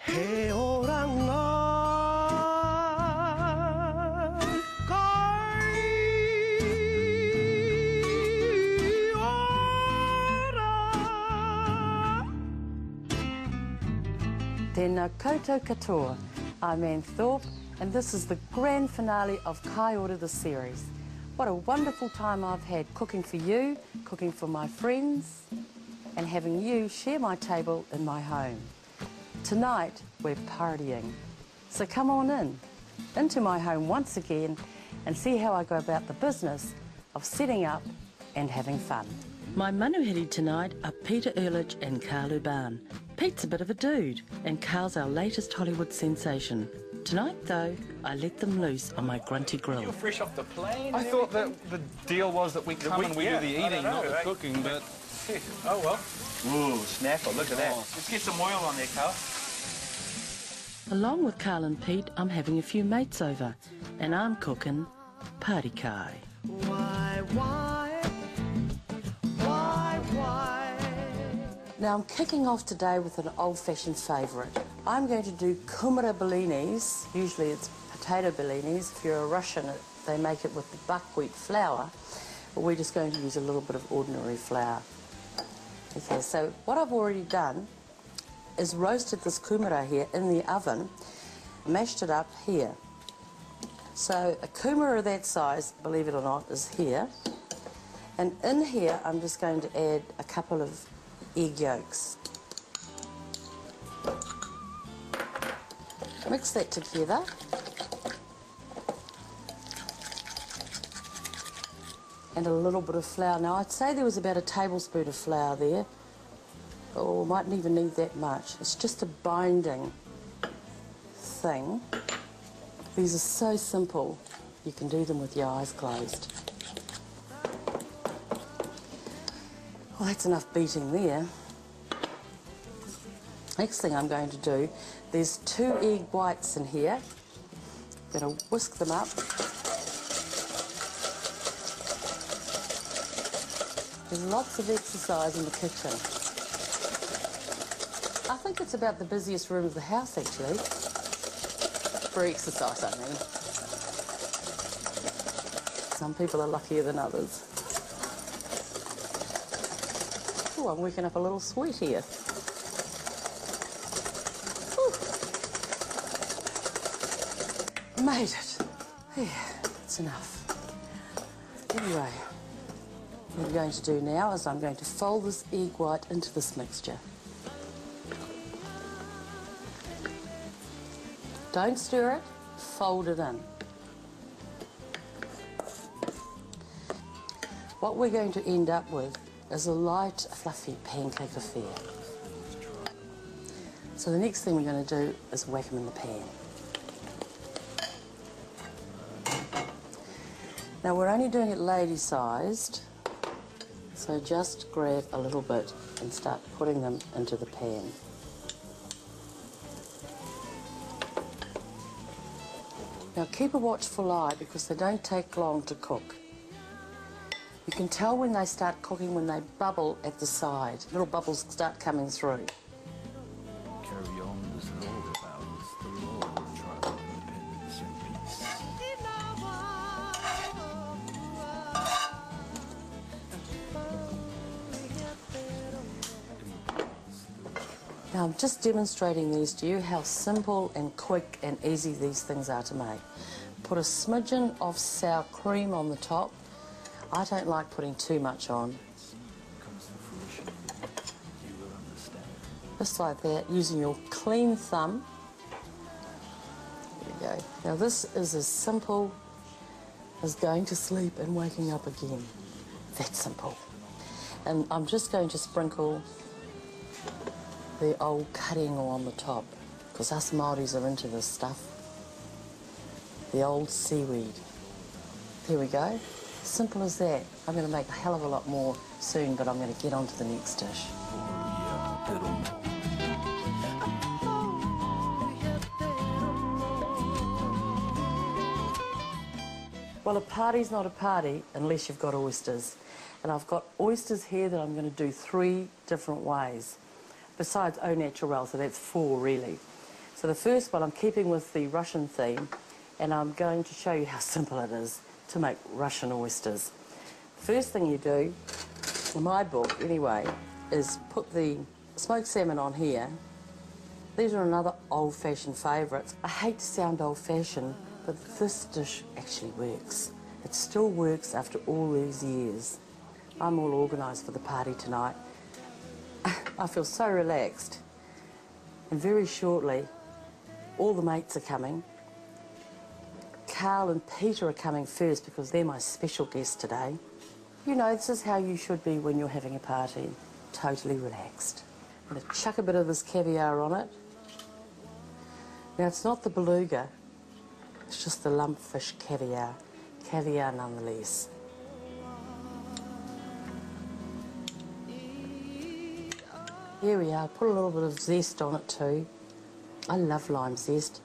He orang Tēnā koutou katoa. I'm Ann Thorpe, and this is the grand finale of Kai Ora the series. What a wonderful time I've had cooking for you, cooking for my friends, and having you share my table in my home. Tonight, we're partying. So come on into my home once again, and see how I go about the business of setting up and having fun. My manuhiri tonight are Peter Ehrlich and Karl. Pete's a bit of a dude, and Karl's our latest Hollywood sensation. Tonight, though, I let them loose on my grunty grill. You're fresh off the plane. I thought that the deal was that we come and we do the eating, not the cooking, but... Oh, well. Ooh, snapper, look at that. Let's get some oil on there, Karl. Along with Karl and Pete, I'm having a few mates over, and I'm cooking party kai. Now I'm kicking off today with an old-fashioned favourite. I'm going to do kumara bellinis. Usually it's potato bellinis. If you're a Russian, they make it with the buckwheat flour, but we're just going to use a little bit of ordinary flour. Okay, so what I've already done is roasted this kumara here in the oven, mashed it up here. So a kumara that size, believe it or not, is here. And in here, I'm just going to add a couple of egg yolks. Mix that together. And a little bit of flour. Now, I'd say there was about a tablespoon of flour there. Oh, mightn't even need that much. It's just a binding thing. These are so simple. You can do them with your eyes closed. Well, that's enough beating there. Next thing I'm going to do, there's 2 egg whites in here. I'm going to whisk them up. There's lots of exercise in the kitchen. I think it's about the busiest room of the house, actually. For exercise, I mean. Some people are luckier than others. Oh, I'm working up a little sweat here. Whew. Made it. Yeah, it's enough. Anyway, what I'm going to do now is I'm going to fold this egg white into this mixture. Don't stir it, fold it in. What we're going to end up with is a light, fluffy pancake affair. So the next thing we're going to do is whack them in the pan. Now we're only doing it lady-sized, so just grab a little bit and start putting them into the pan. Now keep a watchful eye because they don't take long to cook. You can tell when they start cooking when they bubble at the side. Little bubbles start coming through. Carry on this law about us, the law of tribal independence and peace. Now I'm just demonstrating these to you, how simple and quick and easy these things are to make. Put a smidgen of sour cream on the top. I don't like putting too much on. Just like that, using your clean thumb. There you go. Now this is as simple as going to sleep and waking up again. That's simple. And I'm just going to sprinkle the old karengo on the top, because us Māoris are into this stuff. The old seaweed. There we go. Simple as that. I'm going to make a hell of a lot more soon, but I'm going to get on to the next dish. Well, a party's not a party unless you've got oysters. And I've got oysters here that I'm going to do 3 different ways, besides au naturel, so that's 4 really. So the first one, I'm keeping with the Russian theme, and I'm going to show you how simple it is to make Russian oysters. First thing you do, in my book anyway, is put the smoked salmon on here. These are another old-fashioned favourite. I hate to sound old-fashioned, but this dish actually works. It still works after all these years. I'm all organised for the party tonight. I feel so relaxed. And very shortly, all the mates are coming. Karl and Peter are coming first because they're my special guests today. You know, this is how you should be when you're having a party. Totally relaxed. I'm going to chuck a bit of this caviar on it. Now, it's not the beluga. It's just the lumpfish caviar. Caviar nonetheless. Here we are. Put a little bit of zest on it too. I love lime zest.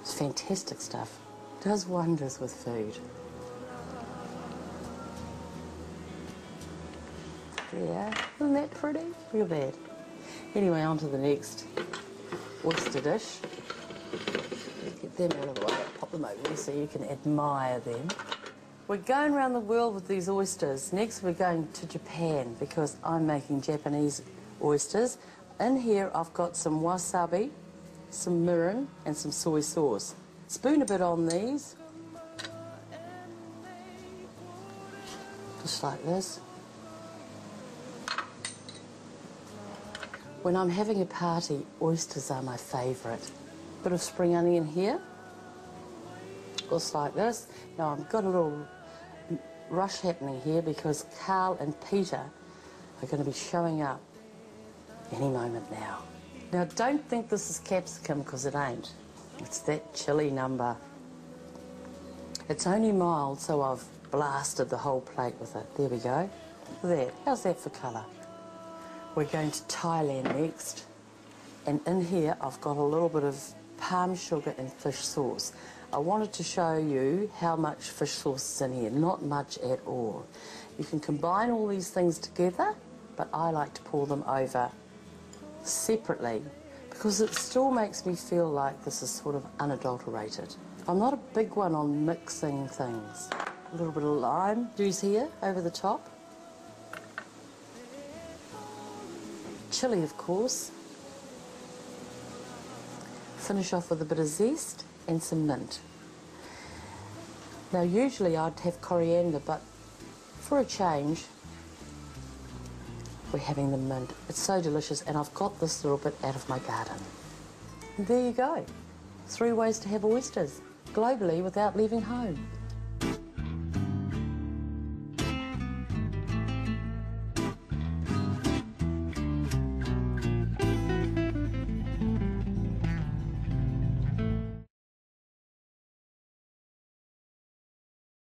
It's fantastic stuff. Does wonders with food. Yeah, isn't that pretty? Look at that. Anyway, on to the next oyster dish. Get them out of the way. Pop them over there so you can admire them. We're going around the world with these oysters. Next we're going to Japan because I'm making Japanese oysters. In here I've got some wasabi, some mirin and some soy sauce. Spoon a bit on these. Just like this. When I'm having a party, oysters are my favourite. Bit of spring onion here. Just like this. Now I've got a little rush happening here because Karl and Peter are going to be showing up any moment now. Now don't think this is capsicum because it ain't. It's that chilli number. It's only mild, so I've blasted the whole plate with it. There we go. Look at that. How's that for colour? We're going to Thailand next. And in here I've got a little bit of palm sugar and fish sauce. I wanted to show you how much fish sauce is in here. Not much at all. You can combine all these things together, but I like to pour them over separately because it still makes me feel like this is sort of unadulterated. I'm not a big one on mixing things. A little bit of lime juice here over the top. Chilli, of course. Finish off with a bit of zest and some mint. Now usually I'd have coriander, but for a change we're having the mint. It's so delicious, and I've got this little bit out of my garden. And there you go. 3 ways to have oysters globally without leaving home.